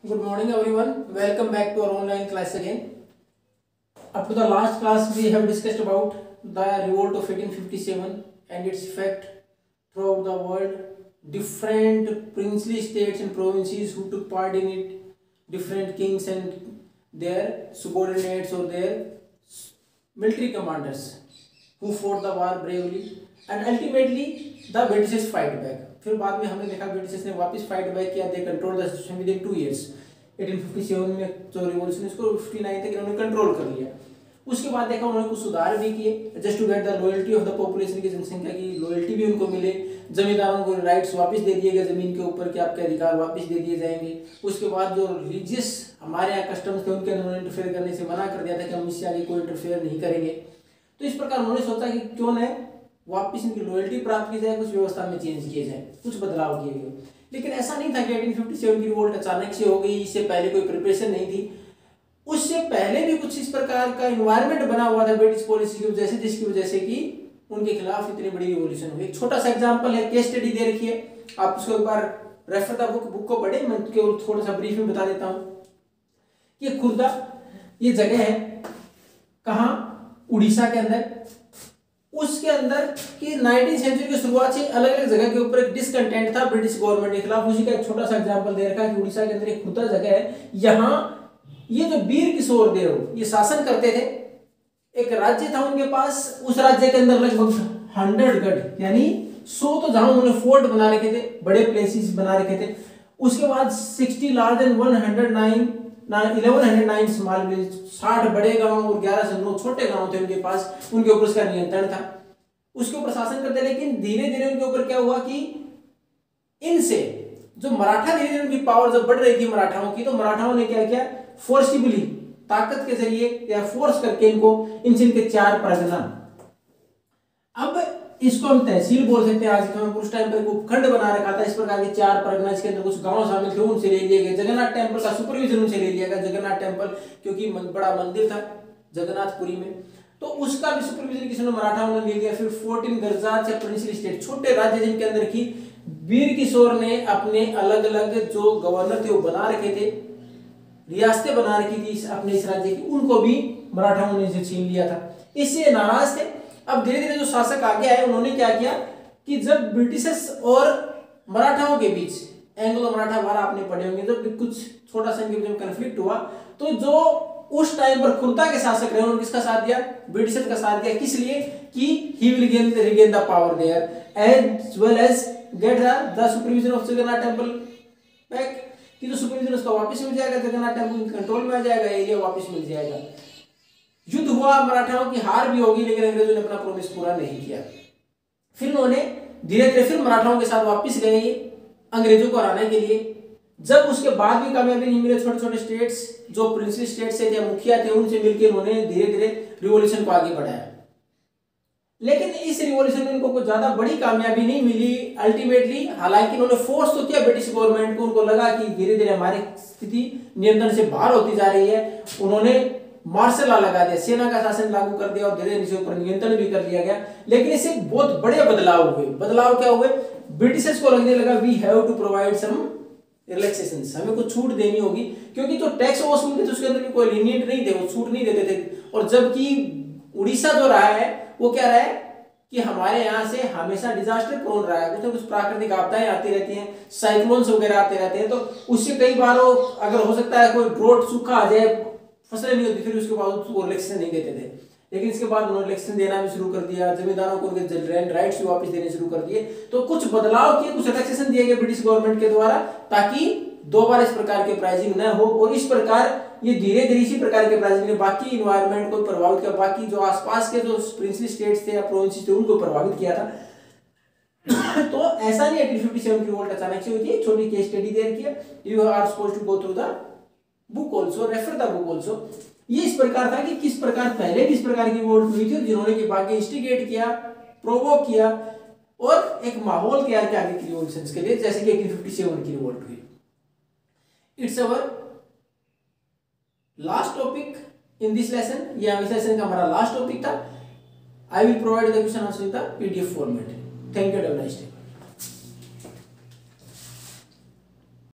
Good morning everyone. Welcome back to our online class again. Up to the last class we have discussed about the revolt of 1857 and its effect throughout the world. Different princely states and provinces who took part in it, different kings and their subordinates or their military commanders who fought the war bravely and ultimately the Britishes fight back. फिर बाद में हमने देखा Britishers ने वापस fight back किया. They control the system with in 2 years. 1857 में जो रिवॉल्यूशन इसको 59 तक इन्होंने कंट्रोल कर लिया. उसके बाद देखा उन्होंने कुछ सुधार भी किए just to get the loyalty of the population की जनसंख्या की लॉयल्टी भी उनको मिले. जमींदारों को राइट्स वापस दे दिए गए जमीन के ऊपर कि आपके अधिकार वापस दे दिए जाएंगे. उसके बाद जो रिलीजियस हमारे यहाँ कस्टम्स थे उनके अंदर इंटरफेयर करने से मना कर दिया था कि हम इससे आगे कोई इंटरफेयर नहीं करेंगे. तो इस प्रकार उन्होंने सोचा कि क्यों न वापस इनकी लॉयल्टी प्राप्त की जाए, कुछ व्यवस्था में चेंज किए जाए, कुछ बदलाव किए गए. लेकिन ऐसा नहीं था कि 1857 की रिवोल्ट अचानक से हो गई, इससे पहले कोई प्रिपरेशन नहीं थी. उससे पहले भी कुछ इस प्रकार का एनवायरनमेंट बना हुआ था ब्रिटिश पॉलिसी की वजह से, जिसकी वजह से कि उनके खिलाफ इतनी बड़ी रिवॉल्यूशन हुई. एक छोटा सा एग्जांपल है, केस स्टडी दे रखी है, आप उसको एक बार रेफर द बुक को पढ़े. मैं केवल थोड़ा सा ब्रीफ में बता देता हूँ. ये खुर्दा ये जगह है कहाँ, उड़ीसा के अंदर. उसके अंदर कि 19वीं सेंचुरी की शुरुआत से अलग अलग जगह के ऊपर एक डिसकंटेंट था ब्रिटिश गवर्नमेंट के खिलाफ. उसी का एक छोटा सा एग्जांपल दे रखा है कि उड़ीसा के अंदर एक खुर्दा जगह है. यहाँ ये जो वीर किशोर देव ये शासन करते थे. एक राज्य था उनके पास, उस राज्य के अंदर लगभग 100 गढ़ यानी 100 तो जहां उन्होंने फोर्ट बना रखे थे, बड़े प्लेसेस बना रखे थे. उसके बाद 60 लार्ज एंड 1109 स्मॉल विलेज, 60 बड़े गांव और 11 से 9 छोटे गांव थे उनके पास. उनके ऊपर उसका नियंत्रण था, उसके ऊपर शासन करते. लेकिन धीरे धीरे उनके ऊपर क्या हुआ कि इनसे जो मराठा, धीरे धीरे उनकी पावर जब बढ़ रही थी मराठाओं की, तो मराठाओं ने क्या किया, फोर्सिबली ताकत के जरिए या फोर्स करके इनसे इनके 4 परगना, अब इसको हम तहसील बोल सकते हैं आज के समय, उस टाइम पर उपखंड बना रखा था. इस प्रकार के 4 परगना, इसके अंदर कुछ गांव शामिल थे, उनसे ले लिए गए. जगन्नाथ टेम्पल का सुपरविजन उनसे ले लिया गया. जगन्नाथ टेम्पल क्योंकि बड़ा मंदिर था जगन्नाथपुरी में, तो उसका भी सुपरविजन किसी ने मराठाओं ने ले लिया. फिर 14 गरजात या प्रिंसली स्टेट, छोटे राज्य जिनके अंदर की वीर किशोर ने अपने अलग अलग जो गवर्नर थे वो बना रखे थे, रियासतें बना रखी थी अपने इस राज्य की, उनको भी मराठाओं ने छीन लिया था. इससे नाराज थे. अब धीरे धीरे जो शासक आगे आए उन्होंने क्या किया कि जब ब्रिटिशर्स और मराठाओं के बीच, एंग्लो मराठा वार आपने पढ़े होंगे, जब कुछ छोटा सा इनके बीच में कन्फ्लिक्ट हुआ, तो जो उस टाइम पर खुर्दा के शासक रहे उन्होंने किसका साथ दिया, ब्रिटिशर्स का साथ दिया. किस लिए कि he will regain the power there as well as get the supervision of Jagannath temple back, कि जो सुपरविजन उसका वापस मिल जाएगा, जगन्नाथ टेंपल कंट्रोल में आ जाएगा, एरिया वापस मिल जाएगा. युद्ध हुआ, मराठाओं की हार भी होगी, लेकिन अंग्रेजों ने अपना प्रॉमिस पूरा नहीं किया. फिर उन्होंने धीरे धीरे फिर मराठाओं के साथ वापस गए अंग्रेजों को हराने के लिए. जब उसके बाद भी कामयाबी नहीं मिले, छोटे छोटे स्टेट्स जो प्रिंसली स्टेट्स थे या मुखिया थे उनसे मिलकर उन्होंने धीरे धीरे रिवॉल्यूशन को आगे बढ़ाया. लेकिन इस रिवॉल्यूशन में उनको कोई ज्यादा बड़ी कामयाबी नहीं मिली अल्टीमेटली. हालांकि उन्होंने फोर्स तो किया ब्रिटिश गवर्नमेंट को, उनको लगा कि धीरे धीरे हमारी स्थिति नियंत्रण से बाहर होती जा रही है. उन्होंने मार्शल लॉ लगा दिया, सेना का शासन लागू कर दिया और धीरे धीरे इसके ऊपर नियंत्रण भी कर लिया गया. लेकिन इससे बहुत बड़े बदलाव हुए. बदलाव क्या हुए, ब्रिटिशर्स को लगने लगा we have to provide some relaxations, हमें कुछ छूट देनी होगी, क्योंकि जो टैक्स वसूलते थे उसके अंदर भी कोई लीनियंट नहीं थे, वो छूट नहीं देते थे. और जबकि उड़ीसा जो रहा है वो क्या रहा है कि हमारे यहाँ से हमेशा डिजास्टर प्रोन रहा है, कुछ ना कुछ प्राकृतिक आपदाएं आती रहती हैं, साइक्लोन्स वगैरह आते रहते हैं. तो उससे कई बार अगर हो सकता है कोई ड्रोट सूखा आ जाए, फसलें नहीं होती, फिर उसके बाद उसको रिलैक्सेशन नहीं देते थे. लेकिन इसके बाद उन्होंने रिलैक्सेशन देना भी शुरू कर दिया, जमींदारों को उनके लैंड राइट्स भी वापस देने शुरू कर दिए. तो कुछ बदलाव किए, कुछ रिलैक्सेशन दिए गए ब्रिटिश गवर्नमेंट के द्वारा, ताकि दोबारा इस प्रकार के प्राइसिंग न हो. और इस प्रकार ये धीरे धीरे इसी प्रकार के प्राइसिंग ने बाकी इन्वायरमेंट को प्रभावित किया, बाकी जो आसपास के जो प्रिंसली स्टेट्स थे या प्रोविंसेस थे उनको प्रभावित किया था. तो ऐसा नहीं 1857 की रिवोल्ट अचानक से हुई थी. छोटी केस स्टडी दे रखी है, you are supposed to go through the book also, refer the book also. ये इस प्रकार था कि किस प्रकार पहले भी इस प्रकार की रिवोल्ट हुई थी, जिन्होंने कि बाकी इंस्टिगेट किया, प्रोवोक किया और एक माहौल तैयार किया आगे की रिवॉल्यूशंस के लिए, जैसे कि 1857 की रिवोल्ट हुई. It's our last topic in this lesson. ये सेशन का हमारा लास्ट टॉपिक था. I will provide the question answer in the PDF format. Thank you. Have a nice day.